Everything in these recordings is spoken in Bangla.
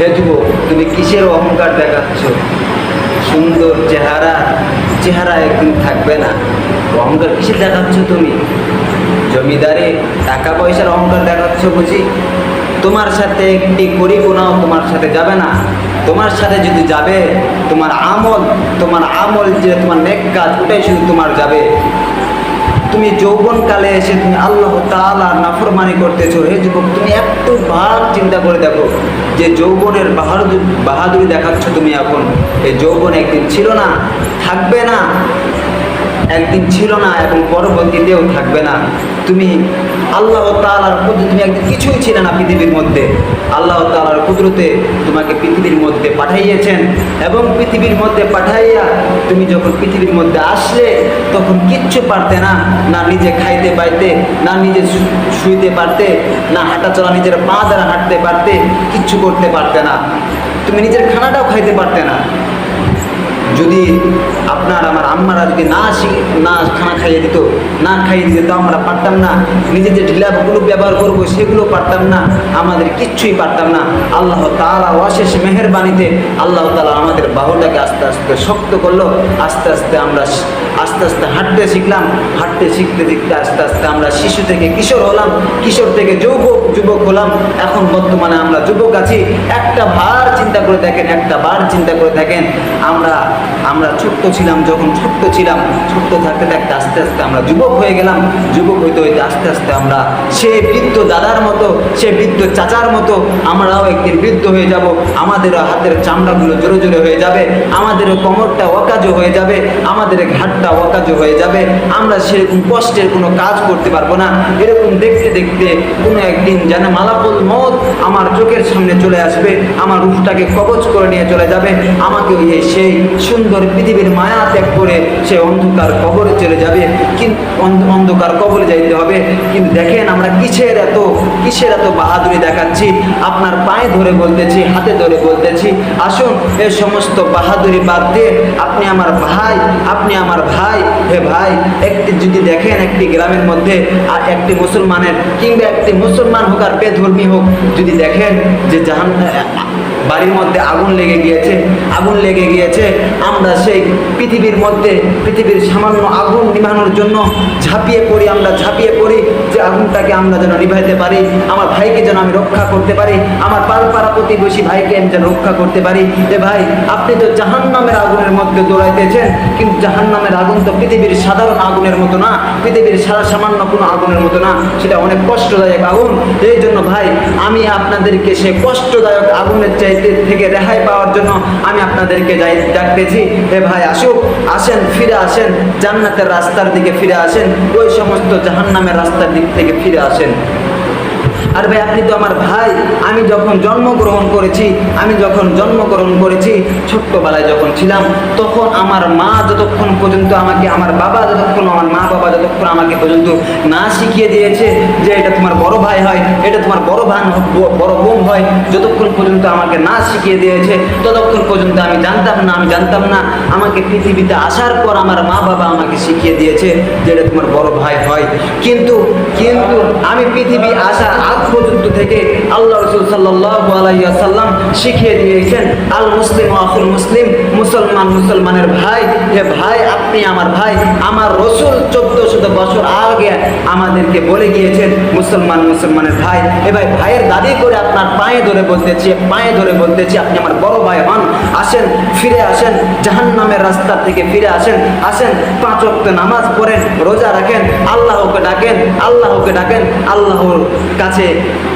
হে যুবক, তুমি কিসের অহংকার দেখাচ্ছ? সুন্দর চেহারা একদিন থাকবে না। অহংকার কিসের দেখাচ্ছ তুমি? জমিদারে টাকা পয়সার অহংকার দেখাচ্ছ বুঝি? তোমার সাথে একটি গরিবনাও তোমার সাথে যাবে না। তোমার সাথে যদি যাবে তোমার আমল যে তোমার নেক কাজ, ওটাই শুধু তোমার যাবে। তুমি যৌবনকালে এসে তুমি আল্লাহ তাআলার নাফরমানি করতেছো। হে যুবক, তুমি একটু ভাব চিন্তা করে দেখো যে যৌবনের বাহাদুরি দেখাচ্ছ তুমি এখন। এই যৌবন একদিন ছিল না, থাকবে না, একদিন ছিল না এবং পরবর্তীতেও থাকবে না। তুমি আল্লাহ তাআলার কুদরতে তুমি একদিন কিছুই ছিলে না পৃথিবীর মধ্যে। আল্লাহ তাআলার কুদরতে তোমাকে পৃথিবীর মধ্যে পাঠাইয়েছেন এবং পৃথিবীর মধ্যে পাঠাইয়া তুমি যখন পৃথিবীর মধ্যে আসলে তখন কিচ্ছু পারতে না, না নিজে খাইতে পাইতে, না নিজে শুইতে পারতে, না হাঁটা চলা নিজের পা দ্বারা হাঁটতে পারতে, কিচ্ছু করতে পারতে না। তুমি নিজের খানাটাও খাইতে পারতে না। যদি আপনার আমার আম্মারা যদি না খানা খাইয়ে দিত, না খাইয়ে দিতে তো আমরা পারতাম না। নিজে যে ঢিলাগুলো ব্যবহার করবো সেগুলো পারতাম না, আমাদের কিচ্ছুই পারতাম না। আল্লাহ তাআলা অশেষ মেহেরবানিতে আল্লাহ তাআলা আমাদের বাহুটাকে আস্তে আস্তে শক্ত করলো। আস্তে আস্তে আমরা হাঁটতে শিখলাম। হাঁটতে শিখতে আস্তে আস্তে আমরা শিশু থেকে কিশোর হলাম, কিশোর থেকে যুবক হলাম। এখন বর্তমানে আমরা যুবক আছি। একটা বার চিন্তা করে দেখেন, আমরা ছোট্ট ছিলাম, যখন ছোট্ট থাকতে থাকতে আস্তে আস্তে আমরা যুবক হয়ে গেলাম। যুবক হইতে আস্তে আস্তে আমরা সে বৃদ্ধ দাদার মতো, সে বৃদ্ধ চাচার মতো আমরাও একদিন বৃদ্ধ হয়ে যাব। আমাদেরও হাতের চামড়াগুলো জোরে জোরে হয়ে যাবে, আমাদেরও কোমরটা অকাজো হয়ে যাবে, আমাদের ঘাটটা অকাজো হয়ে যাবে। আমরা সেরকম কষ্টের কোনো কাজ করতে পারবো না। এরকম দেখতে দেখতে কোনো একদিন যেন মালাকুল মউত আমার চোখের সামনে চলে আসবে, আমার রূহটাকে কবজ করে নিয়ে চলে যাবে। আমাকে সেই সুন্দর পৃথিবীর মায়া ত্যাগ করে সে অন্ধকার কবরে চলে যাবে, কিন্তু অন্ধকার কবরে যাইতে হবে। কিন্তু দেখেন আমরা কিসের এত বাহাদুরি দেখাচ্ছি। আপনার পায়ে ধরে বলতেছি, হাতে ধরে বলতেছি, আসুন এই সমস্ত বাহাদুরি বাদ দিয়ে আপনি আমার ভাই। হে ভাই, একটি যদি দেখেন একটি গ্রামের মধ্যে আর একটি মুসলমানের কিংবা একটি মুসলমান হোক আর বেধর্মী হোক, যদি দেখেন যে বাড়ির মধ্যে আগুন লেগে গিয়েছে, আমরা সেই পৃথিবীর সামান্য আগুন নিভানোর জন্য ঝাঁপিয়ে পড়ি যে আগুনটাকে আমরা যেন নিভাইতে পারি, আমার ভাইকে যেন আমি রক্ষা করতে পারি, আমার পাড়া প্রতিবেশী ভাইকে আমি যেন রক্ষা করতে পারি। এ ভাই, আপনি তো জাহান্নামের আগুনের মধ্যে দৌড়াইতেছেন, কিন্তু জাহান্নামের আগুন তো পৃথিবীর সাধারণ আগুনের মতো না, পৃথিবীর সামান্য কোনো আগুনের মতো না, সেটা অনেক কষ্টদায়ক আগুন। এই জন্য ভাই, আমি আপনাদেরকে সে কষ্টদায়ক আগুনের থেকে রেহাই পাওয়ার জন্য আমি আপনাদেরকে ডাকতেছি। হে ভাই, আসেন, ফিরে আসেন, জান্নাতের রাস্তার দিকে ফিরে আসেন, ওই সমস্ত জাহান্নামের রাস্তার দিক থেকে ফিরে আসেন। আর ভাই, আপনি তো আমার ভাই। আমি যখন জন্মগ্রহণ করেছি ছোট্টবেলায় যখন ছিলাম, তখন আমার মা যতক্ষণ পর্যন্ত আমাকে, আমার মা বাবা যতক্ষণ আমাকে পর্যন্ত না শিখিয়ে দিয়েছে যে এটা তোমার বড় ভাই হয়, এটা তোমার বড় বোন হয়, যতক্ষণ পর্যন্ত আমাকে না শিখিয়ে দিয়েছে ততক্ষণ পর্যন্ত আমি জানতাম না। আমাকে পৃথিবীতে আসার পর আমার মা বাবা আমাকে শিখিয়ে দিয়েছে যে এটা তোমার বড় ভাই হয়। কিন্তু আমি পৃথিবী আসার আগ পর্যন্ত থেকে আল্লাহ রাসূল সাল্লাল্লাহু আলাইহি ওয়াসাল্লাম শিখিয়ে দিয়েছেন, আল মুসলিম আখুল মুসলিম, মুসলমানের ভাই। হে ভাই, আপনি আমার ভাই। আমার রাসূল 1400 বছর আগে আমাদেরকে বলে গিয়েছেন মুসলমানের ভাই। এ ভাই, ভাইয়ের দাবি করে আপনার পায়ে ধরে বলতেছি আপনি আমার বড় ভাই হন। আসেন, ফিরে আসেন, জাহান্নামের রাস্তা থেকে ফিরে আসেন। 5 ওয়াক্ত নামাজ পড়েন, রোজা রাখেন, আল্লাহকে ডাকেন, আল্লাহর কাছে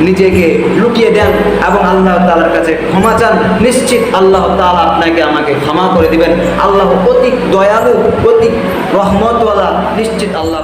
নিজেকে লুকিয়ে দেন এবং আল্লাহ তাআলার কাছে ক্ষমা চান। নিশ্চিত আল্লাহ তাআলা আপনাকে আমাকে ক্ষমা করে দিবেন। আল্লাহ অতি দয়ালু, অতি রহমতওয়ালা, নিশ্চিত আল্লাহ।